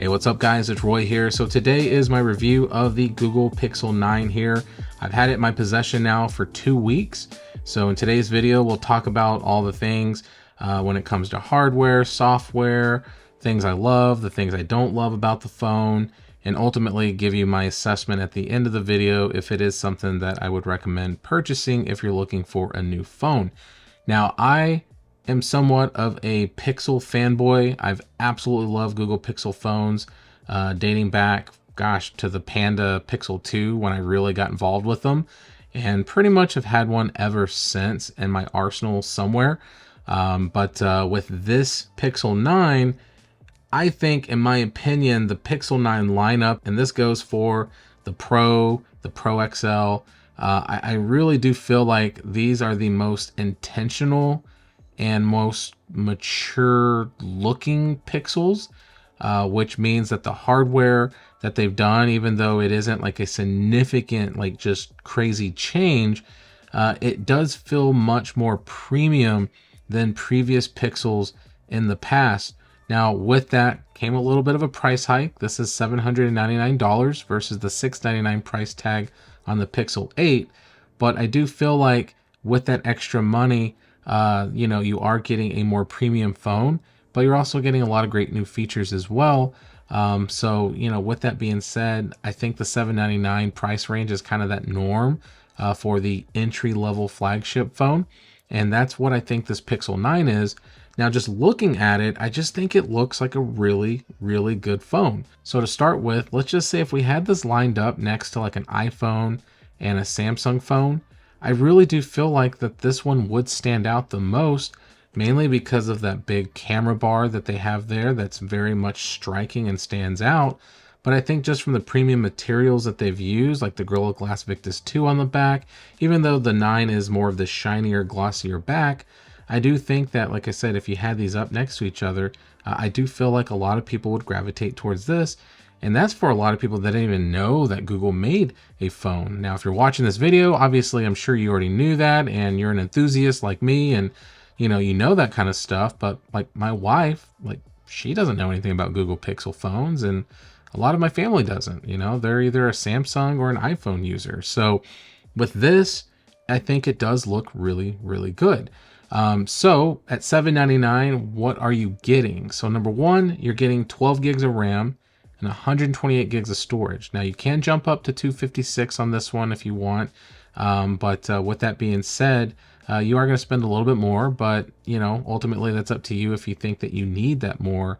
Hey, what's up guys? It's Roy here. So today is my review of the Google Pixel 9 here. I've had it in my possession now for 2 weeks. So in today's video, we'll talk about all the things when it comes to hardware, software, things I love, the things I don't love about the phone, and ultimately give you my assessment at the end of the video if it is something that I would recommend purchasing if you're looking for a new phone. Now, I am somewhat of a Pixel fanboy. I've absolutely loved Google Pixel phones, dating back, gosh, to the Panda Pixel 2 when I really got involved with them, and pretty much have had one ever since in my arsenal somewhere. But with this Pixel 9, I think, in my opinion, the Pixel 9 lineup, and this goes for the Pro XL, I really do feel like these are the most intentional and most mature looking Pixels, which means that the hardware that they've done, even though it isn't like a significant, like just crazy change, it does feel much more premium than previous Pixels in the past. Now, with that came a little bit of a price hike. This is $799 versus the $699 price tag on the Pixel 8. But I do feel like with that extra money, you are getting a more premium phone, but you're also getting a lot of great new features as well. So, with that being said, I think the $799 price range is kind of that norm for the entry-level flagship phone. And that's what I think this Pixel 9 is. Now, just looking at it, I just think it looks like a really, really good phone. So to start with, let's just say if we had this lined up next to like an iPhone and a Samsung phone, I really do feel like that this one would stand out the most, mainly because of that big camera bar that they have there that's very much striking and stands out. But I think just from the premium materials that they've used, like the Gorilla Glass Victus 2 on the back, even though the 9 is more of the shinier, glossier back, I do think that, like I said, if you had these up next to each other, I do feel like a lot of people would gravitate towards this. And that's for a lot of people that didn't even know that Google made a phone. Now, if you're watching this video, obviously, I'm sure you already knew that and you're an enthusiast like me and, you know that kind of stuff. But like my wife, like she doesn't know anything about Google Pixel phones, and a lot of my family doesn't. They're either a Samsung or an iPhone user. So with this, I think it does look really, really good. So at $799, what are you getting? So number one, you're getting 12 gigs of RAM and 128 gigs of storage. Now you can jump up to 256 on this one if you want. But with that being said, you are going to spend a little bit more, but ultimately that's up to you if you think that you need that more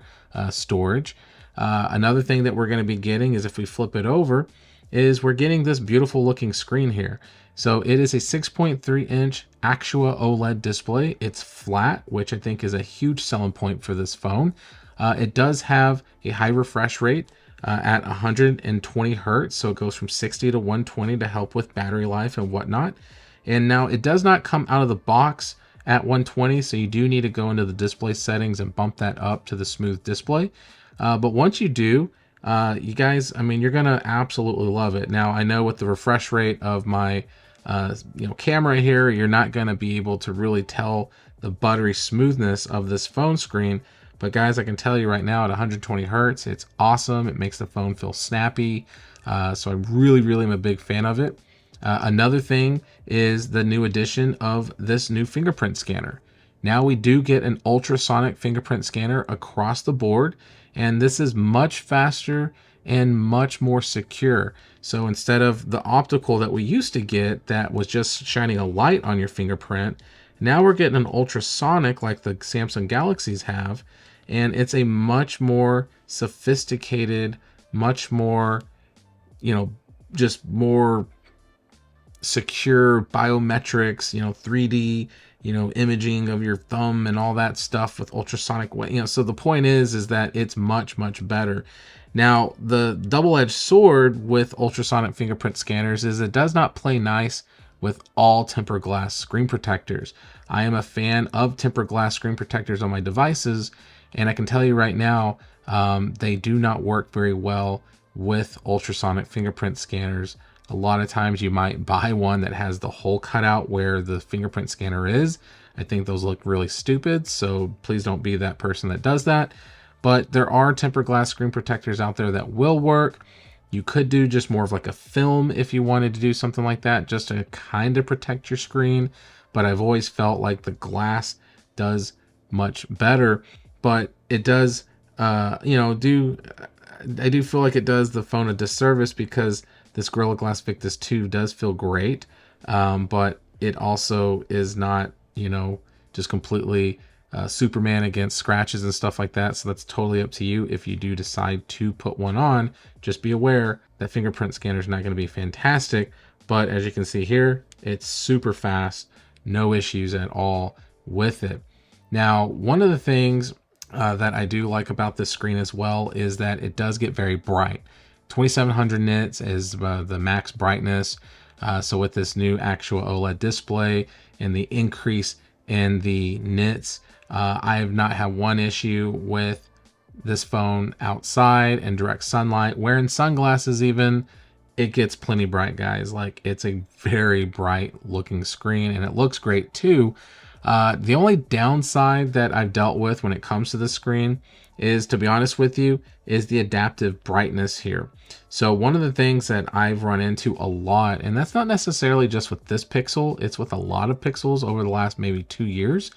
storage. Another thing that we're going to be getting is, if we flip it over, is we're getting this beautiful looking screen here. So it is a 6.3 inch Actua OLED display. It's flat, which I think is a huge selling point for this phone. It does have a high refresh rate at 120 hertz. So it goes from 60 to 120 to help with battery life and whatnot. And now it does not come out of the box at 120. So you do need to go into the display settings and bump that up to the smooth display. But once you do, you guys, you're going to absolutely love it. Now, I know with the refresh rate of my camera here, you're not going to be able to really tell the buttery smoothness of this phone screen. But guys, I can tell you right now, at 120 hertz, it's awesome. It makes the phone feel snappy. So I really, really am a big fan of it. Another thing is the new addition of this new fingerprint scanner. Now we do get an ultrasonic fingerprint scanner across the board, and this is much faster and much more secure. So instead of the optical that we used to get that was just shining a light on your fingerprint, now we're getting an ultrasonic like the Samsung Galaxies have, and it's a much more sophisticated, much more, just more secure biometrics, 3D, imaging of your thumb and all that stuff with ultrasonic, so the point is that it's much, much better. Now, the double-edged sword with ultrasonic fingerprint scanners is it does not play nice with all tempered glass screen protectors. I am a fan of tempered glass screen protectors on my devices, and I can tell you right now, they do not work very well with ultrasonic fingerprint scanners. A lot of times you might buy one that has the hole cut out where the fingerprint scanner is. I think those look really stupid, so please don't be that person that does that. but there are tempered glass screen protectors out there that will work. You could do just more of like a film if you wanted to do something like that, just to kind of protect your screen. But I've always felt like the glass does much better, but it does, you know, I do feel like it does the phone a disservice because this Gorilla Glass Victus 2 does feel great, but it also is not, you know, just completely Superman against scratches and stuff like that. So that's totally up to you. If you do decide to put one on, just be aware that fingerprint scanner is not going to be fantastic. But as you can see here, it's super fast, no issues at all with it. Now, one of the things that I do like about this screen as well is that it does get very bright. 2700 nits is the max brightness. So with this new actual OLED display and the increase in the nits, I have not had one issue with this phone outside and direct sunlight. Wearing sunglasses even, it gets plenty bright, guys. Like, it's a very bright looking screen and it looks great too. The only downside that I've dealt with when it comes to the screen is, to be honest with you, is the adaptive brightness here. So one of the things that I've run into a lot, and that's not necessarily just with this Pixel, it's with a lot of Pixels over the last maybe 2 years,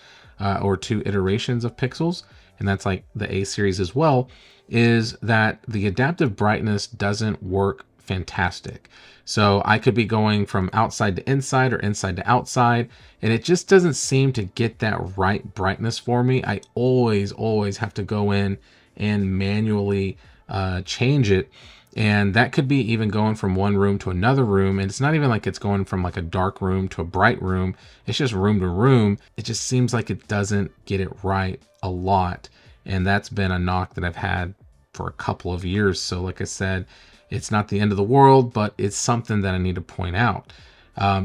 or 2 iterations of Pixels, and that's like the A series as well, is that the adaptive brightness doesn't work fantastic. So I could be going from outside to inside or inside to outside, and it just doesn't seem to get that right brightness for me. I always have to go in and manually change it. And that could be even going from one room to another room. And it's not even like it's going from like a dark room to a bright room. It's just room to room. It just seems like it doesn't get it right a lot. And that's been a knock that I've had for a couple of years. So like I said, it's not the end of the world, but it's something that I need to point out.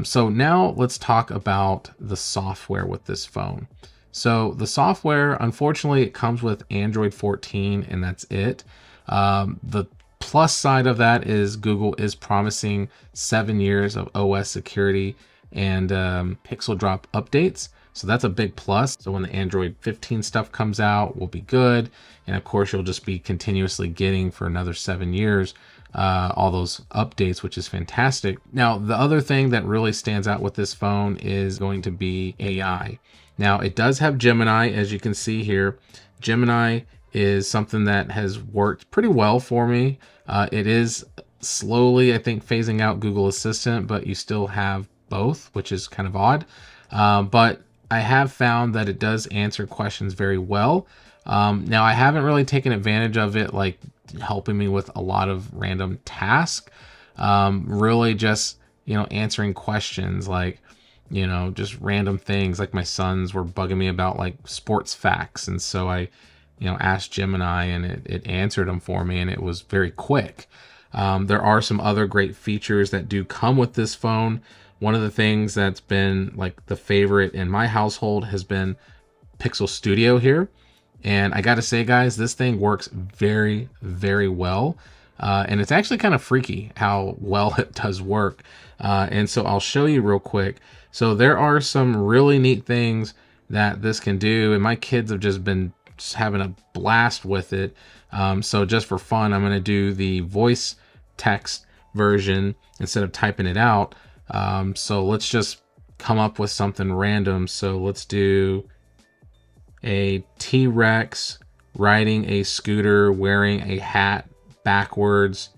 So now let's talk about the software with this phone. So the software, unfortunately, it comes with Android 14 and that's it. The plus side of that is Google is promising 7 years of OS security and pixel drop updates. So that's a big plus. So when the Android 15 stuff comes out, we'll be good. And of course, you'll just be continuously getting for another 7 years all those updates, which is fantastic. Now, the other thing that really stands out with this phone is going to be AI. Now, it does have Gemini, as you can see here. Gemini is something that has worked pretty well for me. It is slowly, I think, phasing out Google Assistant, but you still have both, which is kind of odd. But I have found that it does answer questions very well. Now, I haven't really taken advantage of it, like helping me with a lot of random tasks. Really just, you know, answering questions like, you know, just random things. Like my sons were bugging me about like sports facts. And so I, you know, asked Gemini and it answered them for me and it was very quick. There are some other great features that do come with this phone. One of the things that's been like the favorite in my household has been Pixel Studio here. And I gotta say, guys, this thing works very, very well. And it's actually kind of freaky how well it does work. And so I'll show you real quick. So there are some really neat things that this can do. And my kids have just been having a blast with it. So just for fun, I'm gonna do the voice text version instead of typing it out. So let's just come up with something random. So let's do a T-Rex riding a scooter, wearing a hat backwards,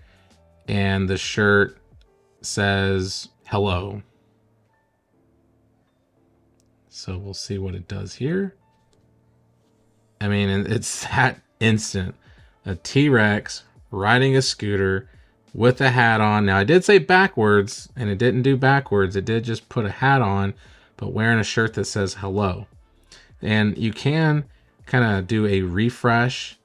and the shirt says hello. So we'll see what it does here. I mean, it's that instant. A T-Rex riding a scooter with a hat on. Now I did say backwards and it didn't do backwards. It did just put a hat on, but wearing a shirt that says hello. And you can kind of do a refresh.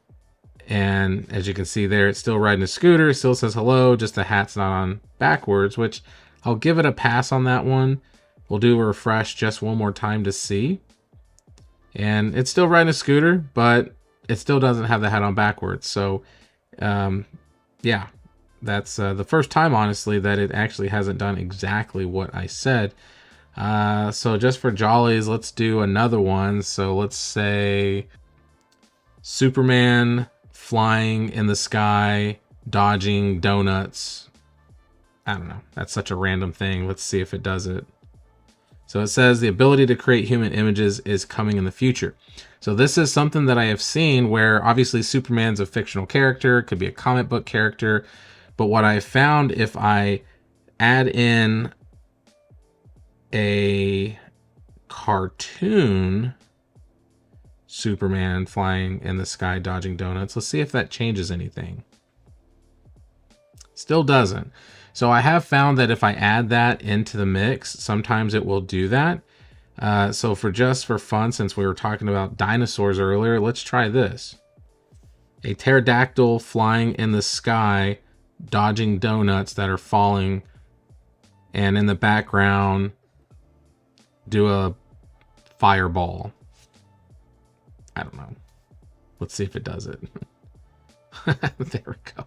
And as you can see there, it's still riding a scooter. It still says hello, just the hat's not on backwards, which I'll give it a pass on that one. We'll do a refresh just one more time to see. And it's still riding a scooter, but it still doesn't have the hat on backwards. So, yeah, that's the first time, honestly, that it actually hasn't done exactly what I said. So just for jollies, let's do another one. So let's say Superman flying in the sky, dodging donuts. I don't know. That's such a random thing. Let's see if it does it. So it says the ability to create human images is coming in the future. So this is something that I have seen where obviously Superman's a fictional character, could be a comic book character. But what I found, if I add in a cartoon Superman flying in the sky dodging donuts, let's see if that changes anything. Still doesn't. So I have found that if I add that into the mix, sometimes it will do that. So for fun, since we were talking about dinosaurs earlier, let's try this. A pterodactyl flying in the sky, dodging donuts that are falling, and in the background, do a fireball. I don't know. Let's see if it does it. There we go.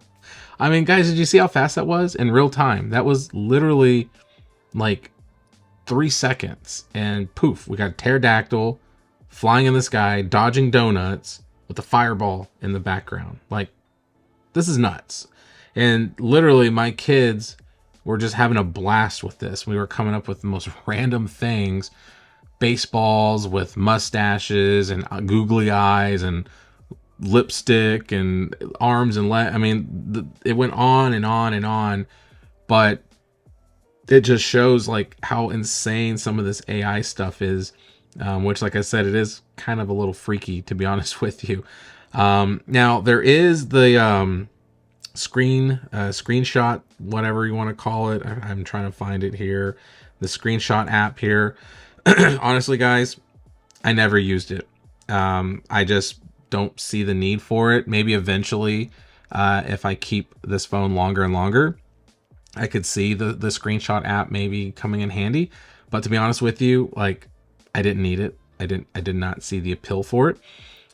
I mean, guys, did you see how fast that was in real time? That was literally like 3 seconds, and poof, we got a pterodactyl flying in the sky, dodging donuts with a fireball in the background. Like, this is nuts. And literally, my kids were just having a blast with this. We were coming up with the most random things, baseballs with mustaches and googly eyes and lipstick and arms and legs. I mean, it went on and on and on, but it just shows like how insane some of this AI stuff is, which, like I said, it is kind of a little freaky, to be honest with you. Now there is the screenshot, whatever you want to call it. I'm trying to find it here. The screenshot app here. Honestly, guys, I never used it. I just don't see the need for it. Maybe eventually, if I keep this phone longer and longer, I could see the screenshot app maybe coming in handy. But to be honest with you, like, I didn't need it. I did not see the appeal for it.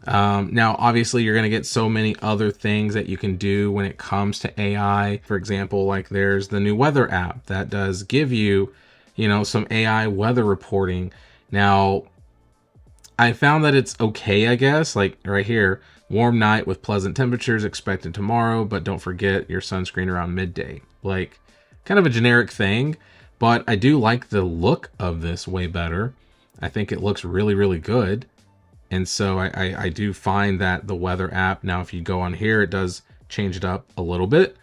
Now, obviously, you're going to get so many other things that you can do when it comes to AI. For example, like there's the new weather app that does give you, some AI weather reporting. Now, I found that it's okay, I guess. Like right here, warm night with pleasant temperatures expected tomorrow, but don't forget your sunscreen around midday. Like, kind of a generic thing, but I do like the look of this way better. I think it looks really, really good. And so I do find that the weather app, now if you go on here, it does change it up a little bit,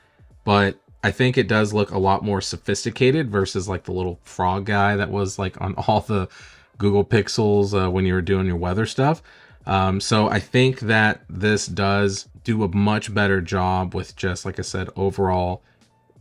but I think it does look a lot more sophisticated versus like the little frog guy that was like on all the Google Pixels when you were doing your weather stuff. So I think that this does do a much better job with just, like I said, overall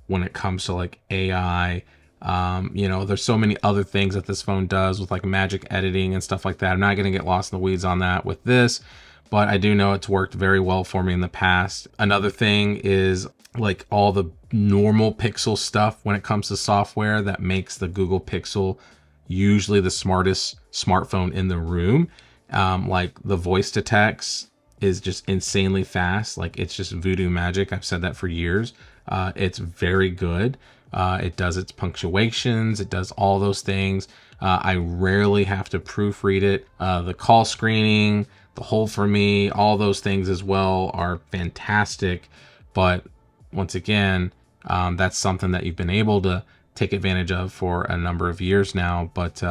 when it comes to like AI. There's so many other things that this phone does with like magic editing and stuff like that. I'm not going to get lost in the weeds on that with this, but I do know it's worked very well for me in the past. Another thing is like all the normal Pixel stuff when it comes to software that makes the Google Pixel usually the smartest smartphone in the room. Like the voice to text is just insanely fast. Like, it's just voodoo magic. I've said that for years. It's very good. It does its punctuations. It does all those things. I rarely have to proofread it. The call screening, the hold for me, all those things as well are fantastic. But once again, that's something that you've been able to take advantage of for a number of years now. But,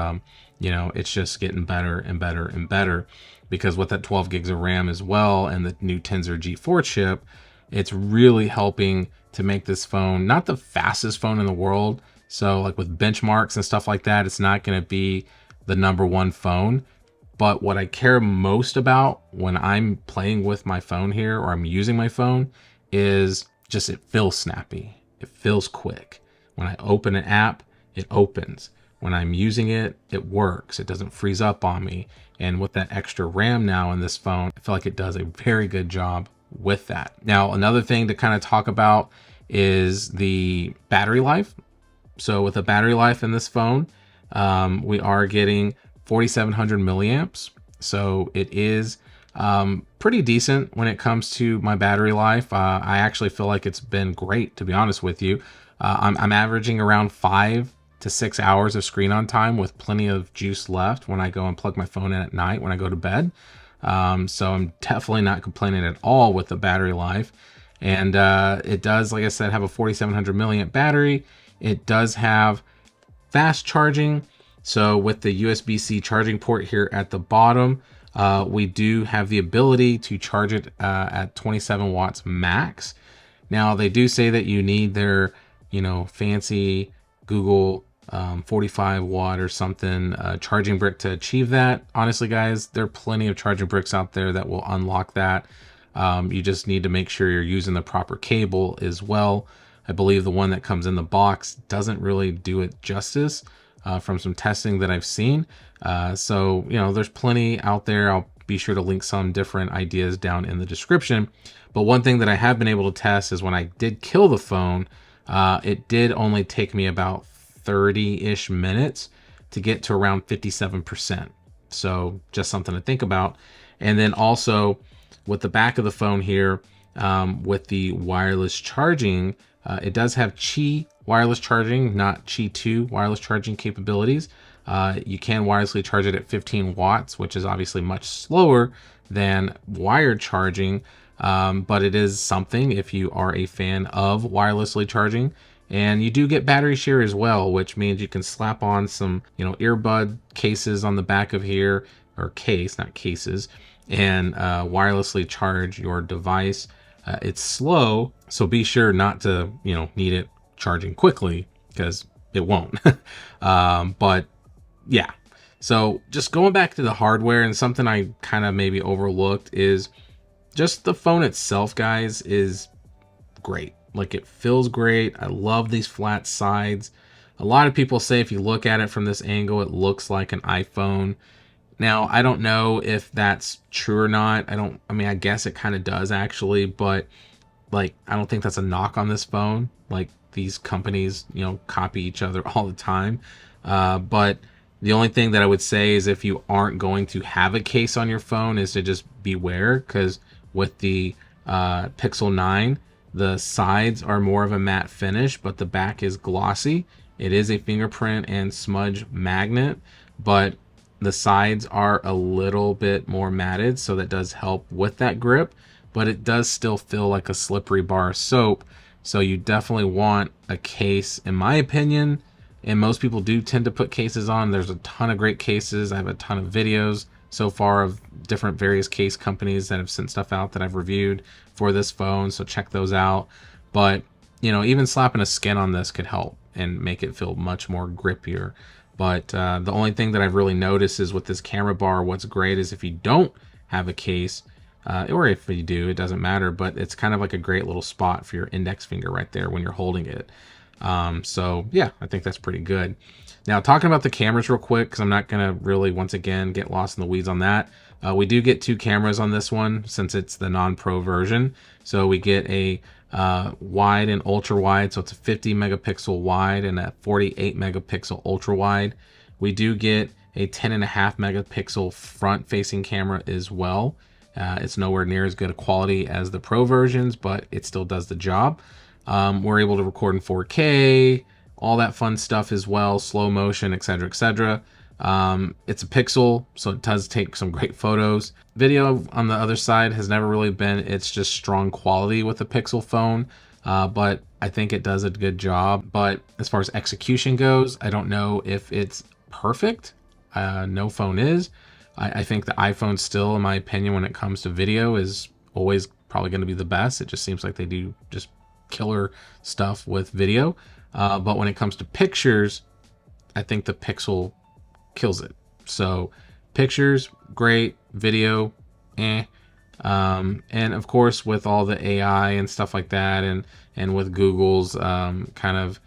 it's just getting better and better and better, because with that 12 gigs of RAM as well and the new Tensor G4 chip, it's really helping to make this phone not the fastest phone in the world. So like with benchmarks and stuff like that, it's not going to be the number one phone. But what I care most about when I'm playing with my phone here, or I'm using my phone, is just it feels snappy. It feels quick. When I open an app, it opens. When I'm using it, it works. It doesn't freeze up on me. And with that extra RAM now in this phone, I feel like it does a very good job with that. Now, another thing to kind of talk about is the battery life. So with the battery life in this phone, we are getting 4,700 milliamps. So it is pretty decent when it comes to my battery life. I actually feel like it's been great, to be honest with you. I'm averaging around 5 to 6 hours of screen on time with plenty of juice left when I go and plug my phone in at night when I go to bed. So I'm definitely not complaining at all with the battery life. And it does, like I said, have a 4700 milliamp battery. It does have fast charging. So with the USB-C charging port here at the bottom, we do have the ability to charge it at 27 watts max. Now they do say that you need their, fancy Google 45 watt or something charging brick to achieve that. Honestly, guys, there are plenty of charging bricks out there that will unlock that. You just need to make sure you're using the proper cable as well. I believe the one that comes in the box doesn't really do it justice from some testing that I've seen. So, there's plenty out there. I'll be sure to link some different ideas down in the description. But one thing that I have been able to test is when I did kill the phone, it did only take me about 30-ish minutes to get to around 57%. So just something to think about. And then also with the back of the phone here, with the wireless charging, it does have Qi wireless charging, not Qi 2 wireless charging capabilities. You can wirelessly charge it at 15 watts, which is obviously much slower than wired charging, but it is something if you are a fan of wirelessly charging. And you do get battery share as well, which means you can slap on some, earbud cases on the back of here, or case, not cases, and wirelessly charge your device. It's slow, so be sure not to, need it charging quickly, because it won't. But yeah, so just going back to the hardware, and something I kind of maybe overlooked is just the phone itself, guys, is great. Like, it feels great. I love these flat sides. A lot of people say if you look at it from this angle, it looks like an iPhone. Now, I don't know if that's true or not. I guess it kind of does actually, but like, I don't think that's a knock on this phone. Like, these companies, copy each other all the time. But the only thing that I would say is if you aren't going to have a case on your phone is to just beware, because with the Pixel 9, the sides are more of a matte finish, but the back is glossy. It is a fingerprint and smudge magnet, but the sides are a little bit more matted, so that does help with that grip, but it does still feel like a slippery bar of soap. So you definitely want a case, in my opinion, and most people do tend to put cases on. There's a ton of great cases. I have a ton of videos so far of different various case companies that have sent stuff out that I've reviewed for this phone, so check those out. But even slapping a skin on this could help and make it feel much more grippier. But the only thing that I've really noticed is with this camera bar, what's great is if you don't have a case, or if you do, it doesn't matter, but it's kind of like a great little spot for your index finger right there when you're holding it. So yeah, I think that's pretty good. Now, talking about the cameras real quick, because I'm not going to really, once again, get lost in the weeds on that. We do get two cameras on this one since it's the non-pro version. So we get a wide and ultra wide. So it's a 50 megapixel wide and a 48 megapixel ultra wide. We do get a 10.5 megapixel front facing camera as well. It's nowhere near as good a quality as the pro versions, but it still does the job. We're able to record in 4K, all that fun stuff as well, slow motion, etc., etc. It's a Pixel, so it does take some great photos. Video on the other side has never really been, it's just strong quality with a Pixel phone, but I think it does a good job. But as far as execution goes, I don't know if it's perfect. No phone is. I think the iPhone still, in my opinion, when it comes to video, is always probably going to be the best. It just seems like they do just killer stuff with video. But when it comes to pictures, I think the Pixel kills it. So pictures, great. Video, eh. And of course, with all the AI and stuff like that, and with Google's kind of,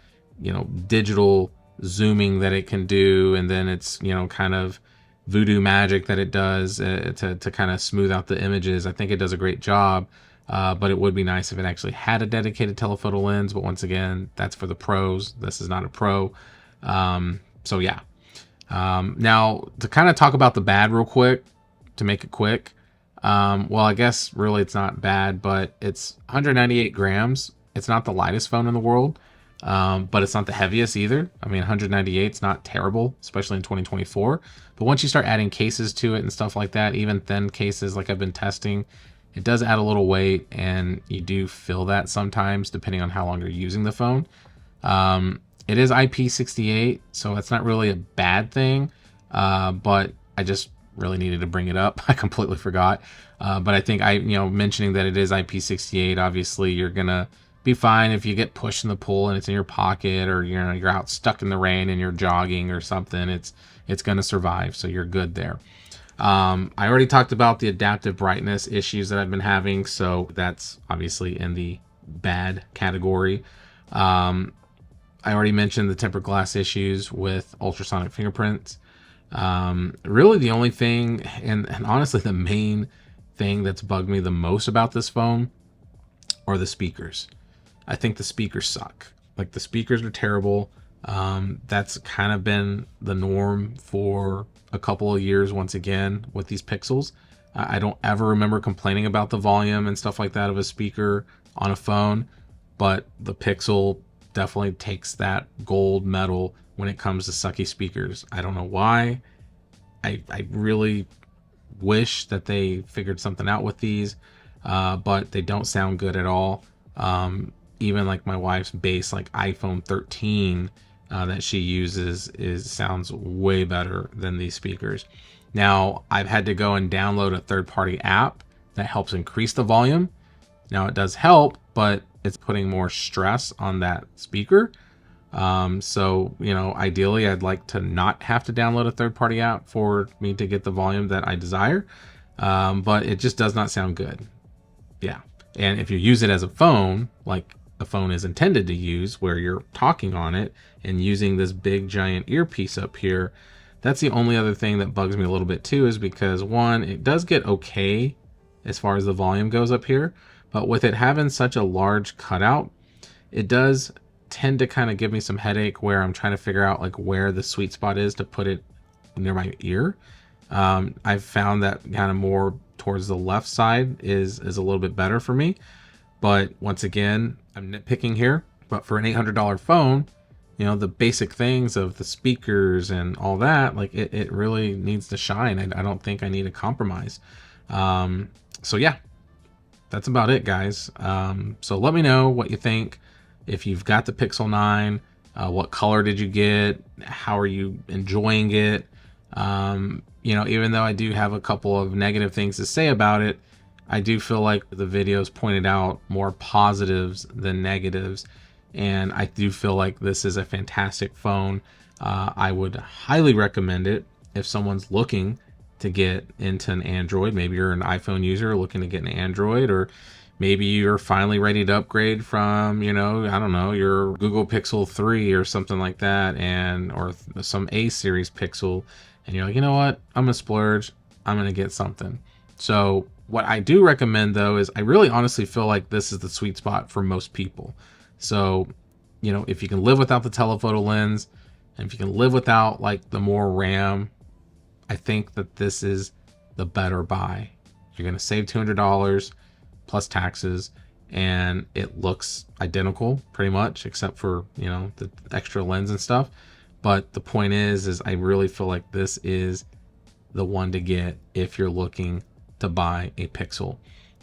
digital zooming that it can do, and then it's, kind of voodoo magic that it does to kind of smooth out the images. I think it does a great job. But it would be nice if it actually had a dedicated telephoto lens. But once again, that's for the pros. This is not a pro. So yeah. Now, to kind of talk about the bad real quick, to make it quick. Well, I guess really it's not bad, but it's 198 grams. It's not the lightest phone in the world. but it's not the heaviest either. I mean, 198 is not terrible, especially in 2024. But once you start adding cases to it and stuff like that, even thin cases like I've been testing, it does add a little weight, and you do feel that sometimes depending on how long you're using the phone. It is IP68, so it's not really a bad thing, but I just really needed to bring it up. I completely forgot. But I think mentioning that it is IP68, obviously you're gonna be fine if you get pushed in the pool and it's in your pocket, or you're out stuck in the rain and you're jogging or something. It's gonna survive, so you're good there. I already talked about the adaptive brightness issues that I've been having, so that's obviously in the bad category. I already mentioned the tempered glass issues with ultrasonic fingerprints. Really the only thing, and honestly the main thing that's bugged me the most about this phone are the speakers. I think the speakers suck. Like, the speakers are terrible. That's kind of been the norm for a couple of years once again with these Pixels. I don't ever remember complaining about the volume and stuff like that of a speaker on a phone, but the Pixel definitely takes that gold medal when it comes to sucky speakers. I don't know why. I really wish that they figured something out with these, but they don't sound good at all. Even like my wife's base, like iPhone 13 that she uses, sounds way better than these speakers. Now, I've had to go and download a third-party app that helps increase the volume. Now, it does help, but it's putting more stress on that speaker. So, ideally I'd like to not have to download a third-party app for me to get the volume that I desire. But it just does not sound good. Yeah. And if you use it as a phone, like a phone is intended to use, where you're talking on it and using this big giant earpiece up here, that's the only other thing that bugs me a little bit too, is because one, it does get okay as far as the volume goes up here, but with it having such a large cutout, it does tend to kind of give me some headache where I'm trying to figure out like where the sweet spot is to put it near my ear. I've found that kind of more towards the left side is a little bit better for me. But once again, I'm nitpicking here, but for an $800 phone, the basic things of the speakers and all that, like it really needs to shine. I don't think I need a compromise. So yeah, that's about it, guys. So let me know what you think. If you've got the Pixel 9, what color did you get? How are you enjoying it? Even though I do have a couple of negative things to say about it, I do feel like the videos pointed out more positives than negatives. And I do feel like this is a fantastic phone. I would highly recommend it if someone's looking to get into an Android. Maybe you're an iPhone user looking to get an Android, or maybe you're finally ready to upgrade from, I don't know, your Google Pixel 3 or something like that, or some A series Pixel, and you're like, you know what, I'm gonna splurge, I'm gonna get something. So what I do recommend though is I really honestly feel like this is the sweet spot for most people. So, if you can live without the telephoto lens, and if you can live without like the more RAM, I think that this is the better buy. You're gonna save $200 plus taxes, and it looks identical pretty much, except for the extra lens and stuff. But the point is I really feel like this is the one to get if you're looking to buy a Pixel.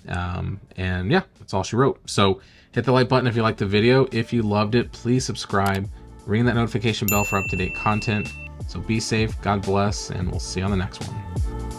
And yeah, that's all she wrote. So hit the like button if you liked the video. If you loved it, please subscribe, ring that notification bell for up-to-date content. So be safe, God bless, and we'll see you on the next one.